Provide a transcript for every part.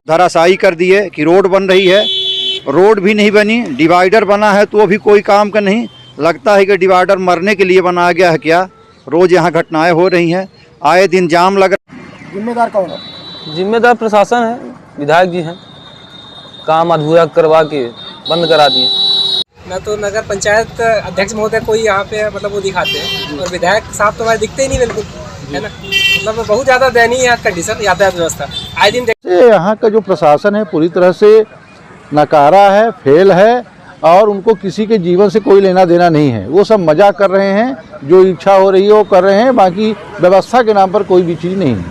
धराशायी कर दिए कि रोड बन रही है, रोड भी नहीं बनी, डिवाइडर बना है तो भी कोई काम का नहीं। लगता है कि डिवाइडर मरने के लिए बनाया गया है क्या। रोज़ यहाँ घटनाएं हो रही हैं, आए दिन जाम लग रहा है। जिम्मेदार कौन है? जिम्मेदार प्रशासन है, विधायक जी हैं, काम अधूरा करवा के बंद करा दिए। ना तो नगर पंचायत अध्यक्ष महोदय कोई यहाँ पे मतलब वो दिखाते हैं, और विधायक साहब तो हमारे दिखते ही नहीं बिल्कुल, है ना। मतलब बहुत ज़्यादा दयनीय है कंडीशन यातायात व्यवस्था। आए दिन यहाँ का जो प्रशासन है पूरी तरह से नकारा है, फेल है, और उनको किसी के जीवन से कोई लेना देना नहीं है। वो सब मजाक कर रहे हैं, जो इच्छा हो रही है वो कर रहे हैं, बाकी व्यवस्था के नाम पर कोई भी चीज़ नहीं है।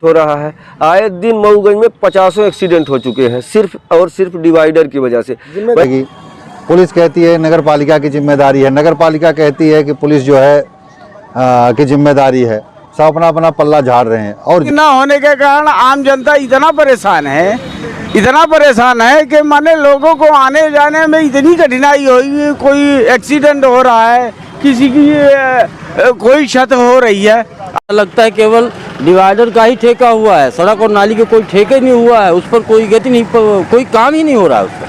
हो रहा है, आए दिन मऊगंज में 50 एक्सीडेंट हो चुके हैं सिर्फ और सिर्फ डिवाइडर की वजह से। पुलिस कहती है नगर पालिका की जिम्मेदारी है, नगर पालिका कहती है कि पुलिस जो है की जिम्मेदारी है। सब अपना अपना पल्ला झाड़ रहे हैं, और न होने के कारण आम जनता इतना परेशान है कि माने लोगों को आने जाने में इतनी कठिनाई हुई, कोई एक्सीडेंट हो रहा है, किसी की कोई क्षति हो रही है। लगता है केवल डिवाइडर का ही ठेका हुआ है, सड़क और नाली के कोई ठेके नहीं हुआ है, उस पर कोई गति नहीं, कोई काम ही नहीं हो रहा है उस पर।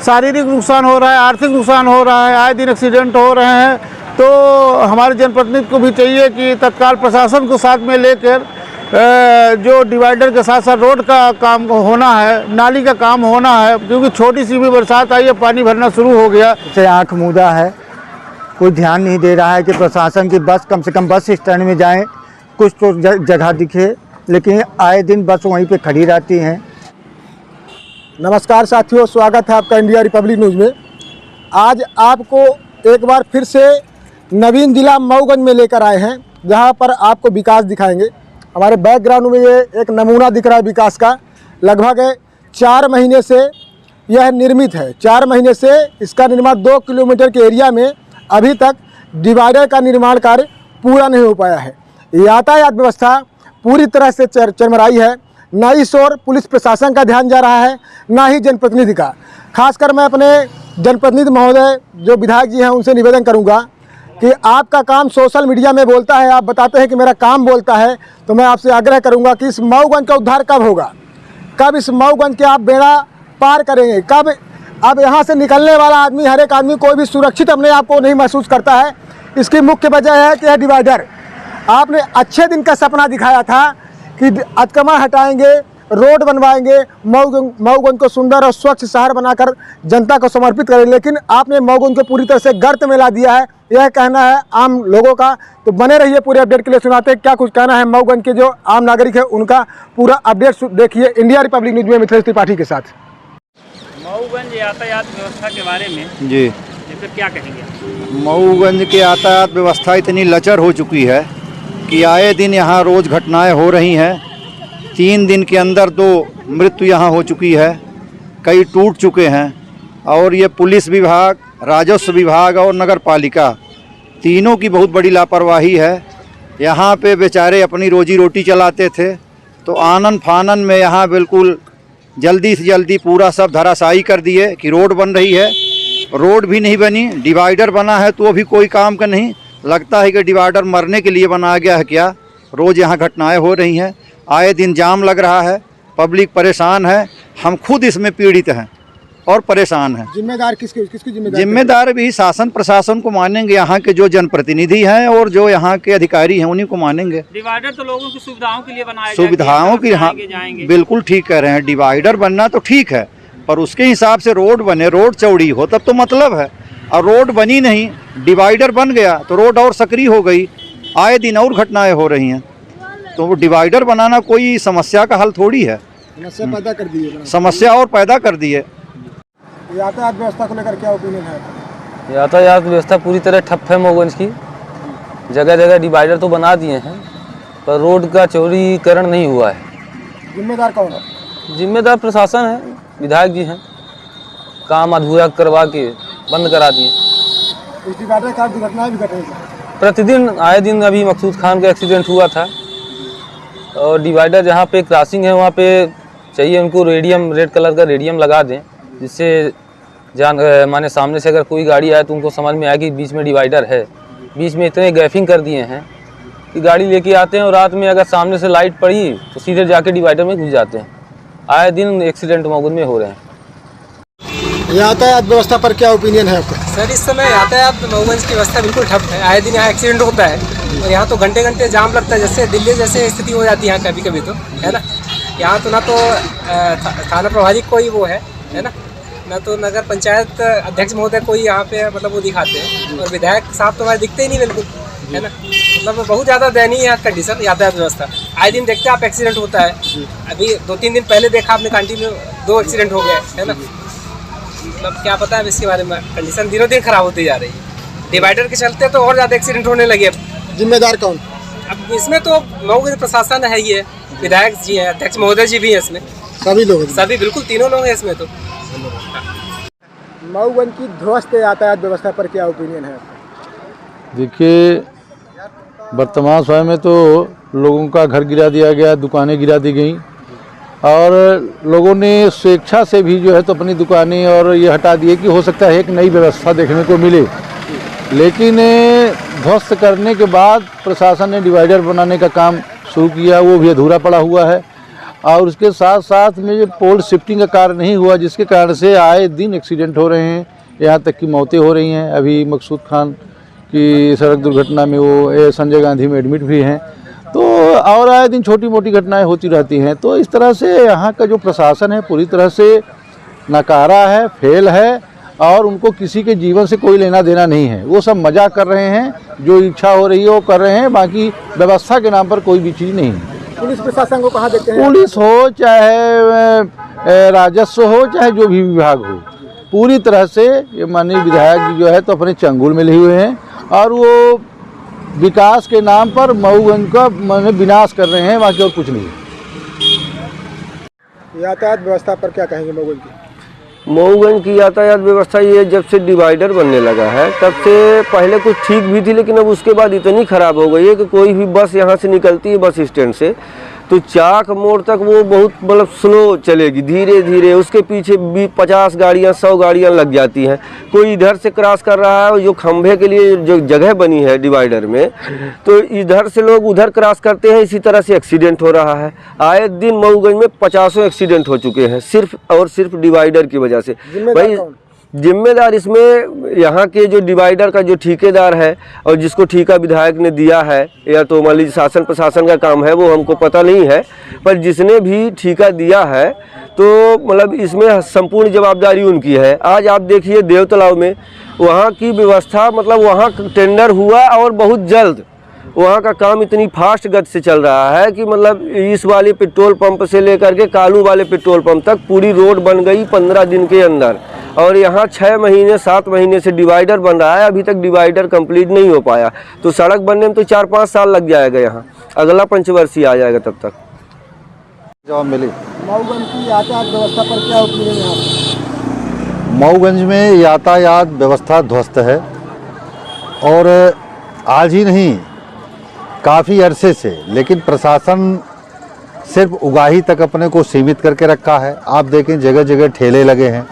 शारीरिक नुकसान हो रहा है, आर्थिक नुकसान हो रहा है, आए दिन एक्सीडेंट हो रहे हैं। तो हमारे जनप्रतिनिधि को भी चाहिए कि तत्काल प्रशासन को साथ में लेकर जो डिवाइडर के साथ साथ रोड का काम होना है, नाली का काम होना है, क्योंकि छोटी सी भी बरसात आई है पानी भरना शुरू हो गया। से आँख मूंदा है, कोई ध्यान नहीं दे रहा है कि प्रशासन की बस कम से कम बस स्टैंड में जाएं, कुछ तो जगह दिखे, लेकिन आए दिन बस वहीं पे खड़ी रहती हैं। नमस्कार साथियों, स्वागत है आपका इंडिया रिपब्लिक न्यूज़ में। आज आपको एक बार फिर से नवीन जिला मऊगंज में लेकर आए हैं, जहां पर आपको विकास दिखाएंगे। हमारे बैकग्राउंड में ये एक नमूना दिख रहा है विकास का। लगभग 4 महीने से यह निर्मित है, 4 महीने से इसका निर्माण 2 किलोमीटर के एरिया में अभी तक डिवाइडर का निर्माण कार्य पूरा नहीं हो पाया है। यातायात व्यवस्था पूरी तरह से चरमराई है। ना इस ओर पुलिस प्रशासन का ध्यान जा रहा है, ना ही जनप्रतिनिधि का। खासकर मैं अपने जनप्रतिनिधि महोदय जो विधायक जी हैं उनसे निवेदन करूंगा कि आपका काम सोशल मीडिया में बोलता है, आप बताते हैं कि मेरा काम बोलता है, तो मैं आपसे आग्रह करूंगा कि इस मऊगंज का उद्धार कब होगा, कब इस मऊगंज के आप बेड़ा पार करेंगे, कब अब यहाँ से निकलने वाला आदमी, हर एक आदमी कोई भी सुरक्षित अपने आप को नहीं महसूस करता है। इसकी मुख्य वजह है कि यह डिवाइडर, आपने अच्छे दिन का सपना दिखाया था कि अतिक्रमण हटाएंगे, रोड बनवाएंगे, मऊगंज को सुंदर और स्वच्छ शहर बनाकर जनता को समर्पित करें, लेकिन आपने मऊगंज को पूरी तरह से गर्त में ला दिया है। यह कहना है आम लोगों का। तो बने रहिए, पूरे अपडेट के लिए सुनाते हैं क्या कुछ कहना है मऊगंज के जो आम नागरिक है उनका। पूरा अपडेट देखिए इंडिया रिपब्लिक न्यूज़ में मिथिलेश त्रिपाठी के साथ। मऊगंज यातायात व्यवस्था के बारे में जी तो क्या कहेंगे? मऊगंज के यातायात व्यवस्था इतनी लचर हो चुकी है कि आए दिन यहाँ रोज़ घटनाएं हो रही हैं। 3 दिन के अंदर 2 मृत्यु यहाँ हो चुकी है, कई टूट चुके हैं, और ये पुलिस विभाग, राजस्व विभाग और नगर पालिका तीनों की बहुत बड़ी लापरवाही है। यहाँ पे बेचारे अपनी रोजी रोटी चलाते थे, तो आनन फानन में यहाँ बिल्कुल जल्दी से जल्दी पूरा सब धराशायी कर दिए कि रोड बन रही है, रोड भी नहीं बनी, डिवाइडर बना है तो भी कोई काम का नहीं। लगता है कि डिवाइडर मरने के लिए बनाया गया है क्या। रोज़ यहाँ घटनाएं हो रही हैं, आए दिन जाम लग रहा है, पब्लिक परेशान है, हम खुद इसमें पीड़ित हैं और परेशान हैं। जिम्मेदार किसकी जिम्मेदार भी शासन प्रशासन को मानेंगे, यहाँ के जो जनप्रतिनिधि हैं और जो यहाँ के अधिकारी हैं उन्हीं को मानेंगे। डिवाइडर तो लोगों की सुविधाओं के लिए बनाया सुविधाओं की, हाँ बिल्कुल ठीक कह रहे हैं। डिवाइडर बनना तो ठीक है, पर उसके हिसाब से रोड बने, रोड चौड़ी हो तब तो मतलब है। और रोड बनी नहीं, डिवाइडर बन गया तो रोड और सक्रिय हो गई, आए दिन और घटनाएं हो रही हैं। तो वो डिवाइडर बनाना कोई समस्या का हल थोड़ी है, समस्या पैदा कर दी है, समस्या और पैदा कर दी है। यातायात व्यवस्था को लेकर क्या ओपिनियन है? यातायात व्यवस्था पूरी तरह ठप है मऊगंज की। जगह जगह डिवाइडर तो बना दिए हैं, पर रोड का चौड़ीकरण नहीं हुआ है। जिम्मेदार कौन है? जिम्मेदार प्रशासन है, विधायक जी हैं, काम अधूरा करवा के बंद करा दिए। इस डिवाइडर का दुर्घटनाएं भी घट रही हैं प्रतिदिन, आए दिन। अभी मकसूद खान का एक्सीडेंट हुआ था, और डिवाइडर जहाँ पे क्रॉसिंग है वहाँ पे चाहिए उनको रेडियम, रेड कलर का रेडियम लगा दें, जिससे माने सामने से अगर कोई गाड़ी आए तो उनको समझ में आए कि बीच में डिवाइडर है। बीच में इतने गैपिंग कर दिए हैं कि गाड़ी लेके आते हैं और रात में अगर सामने से लाइट पड़ी तो सीधे जाके डिवाइडर में घुस जाते हैं। आए दिन एक्सीडेंट मऊगंज में हो रहे हैं। यातायात व्यवस्था पर क्या ओपिनियन है आपका? सर इस समय यातायात मऊगंज की व्यवस्था बिल्कुल ठप है। आए दिन यहाँ एक्सीडेंट होता है और यहाँ तो घंटे घंटे जाम लगता है, जैसे दिल्ली जैसे स्थिति हो जाती है यहाँ कभी कभी, तो है ना। यहाँ तो ना तो थाना प्रभारी कोई वो है ना, ना तो नगर पंचायत अध्यक्ष महोदय कोई यहाँ पे मतलब वो दिखाते हैं, और विधायक साहब तो हमारे दिखते ही नहीं बिल्कुल, है ना। मतलब बहुत ज़्यादा दयनीय है कंडीशन यातायात व्यवस्था। आए दिन देखते हैं आप एक्सीडेंट होता है। अभी 2-3 दिन पहले देखा आपने कांटी में 2 एक्सीडेंट हो गए, है ना। मतलब क्या पता है इसके बारे में, कंडीशन दिनों दिन खराब होती जा रही है। डिवाइडर के चलते तो और ज़्यादा एक्सीडेंट होने लगे। जिम्मेदार कौन? अब इसमें तो मऊगंज प्रशासन है ही है, विधायक जी हैं, अध्यक्ष महोदय जी भी हैं इसमें, सभी लोग सभी बिल्कुल तीनों लोग हैं इसमें। तो मऊगंज की ध्वस्त यातायात व्यवस्था पर क्या ओपिनियन है? देखिए, वर्तमान समय में तो लोगों का घर गिरा दिया गया, दुकानें गिरा दी गई, और लोगों ने स्वेच्छा से भी जो है तो अपनी दुकानें और ये हटा दिए कि हो सकता है एक नई व्यवस्था देखने को मिले। लेकिन ध्वस्त करने के बाद प्रशासन ने डिवाइडर बनाने का काम शुरू किया, वो भी अधूरा पड़ा हुआ है, और उसके साथ साथ में जो पोल शिफ्टिंग का कार्य नहीं हुआ, जिसके कारण से आए दिन एक्सीडेंट हो रहे हैं, यहाँ तक कि मौतें हो रही हैं। अभी मकसूद खान की सड़क दुर्घटना में वो संजय गांधी में एडमिट भी हैं, तो और आए दिन छोटी मोटी घटनाएं होती रहती हैं। तो इस तरह से यहाँ का जो प्रशासन है पूरी तरह से नकारा है, फेल है, और उनको किसी के जीवन से कोई लेना देना नहीं है। वो सब मजाक कर रहे हैं, जो इच्छा हो रही है वो कर रहे हैं, बाकी व्यवस्था के नाम पर कोई भी चीज़ नहीं है। पुलिस प्रशासन को कहाँ देखते हैं? पुलिस हो चाहे राजस्व हो चाहे जो भी विभाग हो, पूरी तरह से ये माननीय विधायक जी जो है तो अपने चंगुल में लिए हुए हैं, और वो विकास के नाम पर मऊगंज का माने विनाश कर रहे हैं, बाकी और कुछ नहीं। यातायात व्यवस्था पर क्या कहेंगे मऊगंज की? मऊगंज की यातायात व्यवस्था ये जब से डिवाइडर बनने लगा है तब से, पहले कुछ ठीक भी थी लेकिन अब उसके बाद इतनी ख़राब हो गई है कि कोई भी बस यहाँ से निकलती है बस स्टैंड से तो चाक मोड़ तक वो बहुत मतलब स्लो चलेगी, धीरे धीरे। उसके पीछे भी 50 गाड़ियाँ 100 गाड़ियाँ लग जाती हैं। कोई इधर से क्रॉस कर रहा है, जो खंभे के लिए जो जगह बनी है डिवाइडर में, तो इधर से लोग उधर क्रॉस करते हैं, इसी तरह से एक्सीडेंट हो रहा है। आए दिन मऊगंज में 50 एक्सीडेंट हो चुके हैं सिर्फ और सिर्फ डिवाइडर की वजह से। भाई जिम्मेदार इसमें यहाँ के जो डिवाइडर का जो ठेकेदार है और जिसको ठेका विधायक ने दिया है, या तो मान लीजिए शासन प्रशासन का काम है, वो हमको पता नहीं है, पर जिसने भी ठेका दिया है तो मतलब इसमें संपूर्ण जवाबदारी उनकी है। आज आप देखिए देव तालाब में वहाँ की व्यवस्था, मतलब वहाँ टेंडर हुआ और बहुत जल्द वहाँ का काम इतनी फास्ट गति से चल रहा है कि मतलब इस वाले पेट्रोल पंप से लेकर के कालू वाले पेट्रोल पंप तक पूरी रोड बन गई 15 दिन के अंदर। और यहाँ 6 महीने 7 महीने से डिवाइडर बन रहा है, अभी तक डिवाइडर कंप्लीट नहीं हो पाया। तो सड़क बनने में तो 4-5 साल लग जाएगा, यहाँ अगला पंचवर्षीय आ जाएगा तब तक। जवाब मिली। मऊगंज की यातायात व्यवस्था पर क्या ओपिनियन है आपका? मऊगंज में यातायात व्यवस्था ध्वस्त है, और आज ही नहीं काफ़ी अरसे से, लेकिन प्रशासन सिर्फ उगाही तक अपने को सीमित करके रखा है। आप देखें जगह जगह ठेले लगे हैं,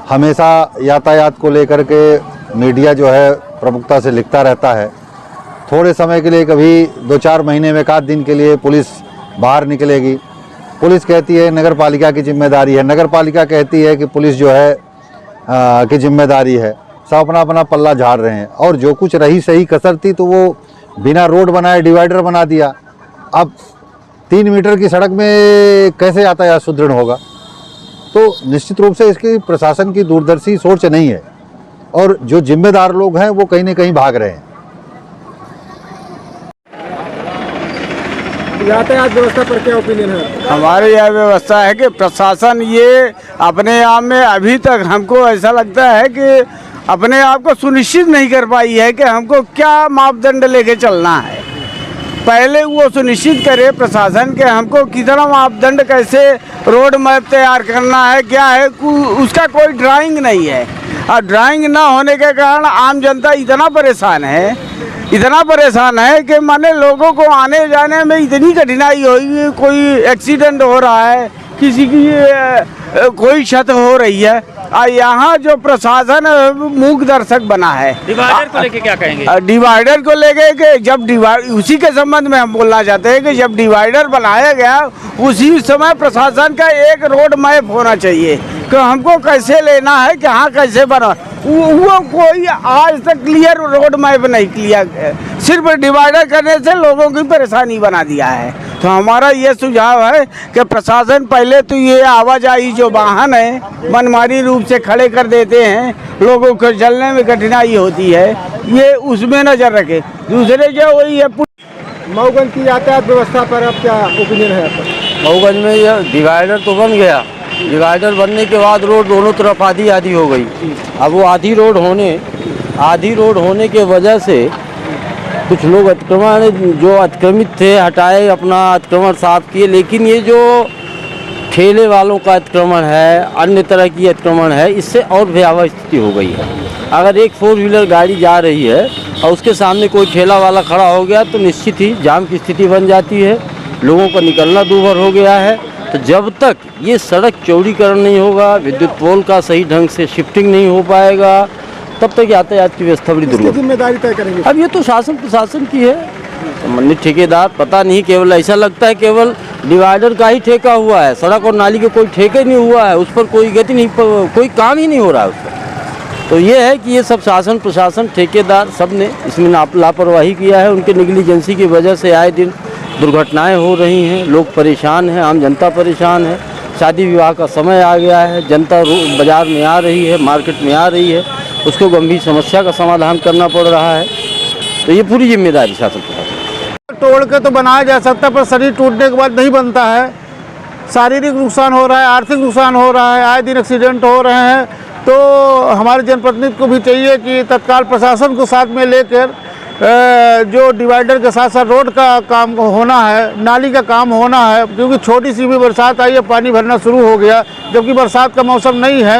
हमेशा यातायात को लेकर के मीडिया जो है प्रमुखता से लिखता रहता है। थोड़े समय के लिए, कभी 2-4 महीने में 1 दिन के लिए पुलिस बाहर निकलेगी, पुलिस कहती है नगर पालिका की जिम्मेदारी है, नगर पालिका कहती है कि पुलिस जो है की जिम्मेदारी है। सब अपना अपना पल्ला झाड़ रहे हैं, और जो कुछ रही सही कसर थी तो वो बिना रोड बनाए डिवाइडर बना दिया। अब 3 मीटर की सड़क में कैसे यातायात सुदृढ़ होगा? तो निश्चित रूप से इसकी प्रशासन की दूरदर्शी सोच नहीं है, और जो जिम्मेदार लोग हैं वो कहीं न कहीं भाग रहे हैं। यातायात व्यवस्था पर क्या ओपिनियन है? हमारी यह व्यवस्था है कि प्रशासन ये अपने आप में अभी तक हमको ऐसा लगता है कि अपने आप को सुनिश्चित नहीं कर पाई है कि हमको क्या मापदंड लेके चलना है। पहले वो सुनिश्चित करे प्रशासन के हमको कितना मापदंड, कैसे रोड मैप तैयार करना है, क्या है, उसका कोई ड्राइंग नहीं है। और ड्राइंग ना होने के कारण आम जनता इतना परेशान है कि माने लोगों को आने जाने में इतनी कठिनाई होगी। कोई एक्सीडेंट हो रहा है, किसी की कोई क्षति हो रही है। यहाँ जो प्रशासन मूक दर्शक बना है। डिवाइडर को लेके क्या कहेंगे? डिवाइडर को लेके कि जब उसी के संबंध में हम बोलना चाहते हैं कि जब डिवाइडर बनाया गया उसी समय प्रशासन का एक रोड मैप होना चाहिए कि हमको कैसे लेना है, कहाँ कैसे बना। वो कोई आज तक क्लियर रोड मैप नहीं किया, सिर्फ डिवाइडर करने से लोगों की परेशानी बना दिया है। तो हमारा ये सुझाव है कि प्रशासन पहले तो ये आवाजाही जो वाहन है मनमानी रूप से खड़े कर देते हैं, लोगों को चलने में कठिनाई होती है, ये उसमें नज़र रखे। दूसरे जो वही है मऊगंज की यातायात व्यवस्था पर अब क्या ओपिनियन है आपका? मऊगंज में यह डिवाइडर तो बन गया, डिवाइडर बनने के बाद रोड दोनों तरफ आधी आधी हो गई। अब वो आधी रोड होने के वजह से कुछ लोग अतिक्रमण जो अतिक्रमित थे हटाए, अपना अतिक्रमण साफ किए, लेकिन ये जो ठेले वालों का अतिक्रमण है, अन्य तरह की अतिक्रमण है, इससे और भयावह स्थिति हो गई है। अगर एक 4 व्हीलर गाड़ी जा रही है और उसके सामने कोई ठेला वाला खड़ा हो गया तो निश्चित ही जाम की स्थिति बन जाती है, लोगों का निकलना दूभर हो गया है। तो जब तक ये सड़क चौड़ीकरण नहीं होगा, विद्युत पोल का सही ढंग से शिफ्टिंग नहीं हो पाएगा, तब तक यातायात की व्यवस्था बड़ी दुर्गम। जिम्मेदारी तय करेंगे? अब ये तो शासन प्रशासन की है, संबंधित ठेकेदार, पता नहीं, केवल ऐसा लगता है केवल डिवाइडर का ही ठेका हुआ है, सड़क और नाली के कोई ठेके नहीं हुआ है, उस पर कोई गति नहीं, कोई काम ही नहीं हो रहा है उस पर। तो ये है कि ये सब शासन प्रशासन ठेकेदार सब ने इसमें लापरवाही किया है। उनके नेग्लिजेंसी की वजह से आए दिन दुर्घटनाएं हो रही हैं, लोग परेशान हैं, आम जनता परेशान है। शादी विवाह का समय आ गया है, जनता बाज़ार में आ रही है, मार्केट में आ रही है, उसको गंभीर समस्या का समाधान करना पड़ रहा है। तो ये पूरी जिम्मेदारी शासन प्रशासन। तोड़ के तो बनाया जा सकता है, पर शरीर टूटने के बाद नहीं बनता है। शारीरिक नुकसान हो रहा है, आर्थिक नुकसान हो रहा है, आए दिन एक्सीडेंट हो रहे हैं। तो हमारे जनप्रतिनिधि को भी चाहिए कि तत्काल प्रशासन को साथ में लेकर जो डिवाइडर के साथ साथ रोड का काम होना है, नाली का काम होना है, क्योंकि छोटी सी भी बरसात आई है पानी भरना शुरू हो गया, जबकि बरसात का मौसम नहीं है।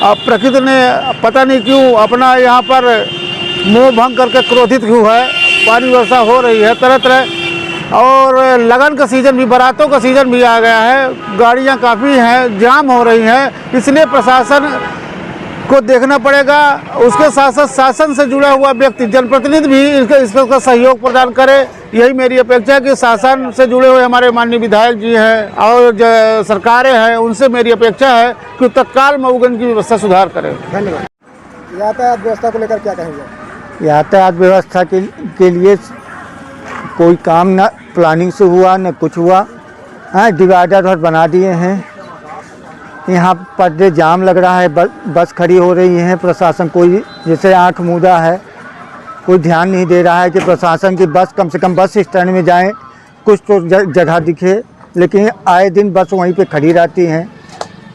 अब प्रकृति ने पता नहीं क्यों अपना यहाँ पर मोह भंग करके क्रोधित क्यों है, पानी वर्षा हो रही है तरह तरह। और लगन का सीज़न भी, बारातों का सीज़न भी आ गया है, गाड़ियाँ काफ़ी हैं, जाम हो रही हैं, इसलिए प्रशासन को देखना पड़ेगा। उसके साथ साथ शासन से जुड़ा हुआ व्यक्ति जनप्रतिनिधि भी इसका सहयोग प्रदान करे। यही मेरी अपेक्षा है कि शासन से जुड़े हुए हमारे माननीय विधायक जी हैं और सरकारें हैं, उनसे मेरी अपेक्षा है कि तत्काल मऊगंज की व्यवस्था सुधार करें। धन्यवाद। यातायात व्यवस्था को लेकर क्या कहेंगे? यातायात व्यवस्था के लिए कोई काम ना प्लानिंग से हुआ न कुछ हुआ। हाँ, डिवाइडर बना दिए हैं, यहाँ पर जाम लग रहा है, बस खड़ी हो रही है, प्रशासन कोई जैसे आंख मूंदा है, कोई ध्यान नहीं दे रहा है कि प्रशासन की बस कम से कम बस स्टैंड में जाएं, कुछ तो जगह दिखे, लेकिन आए दिन बस वहीं पे खड़ी रहती हैं।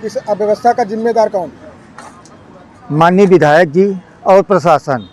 इस अव्यवस्था का जिम्मेदार कौन? माननीय विधायक जी और प्रशासन।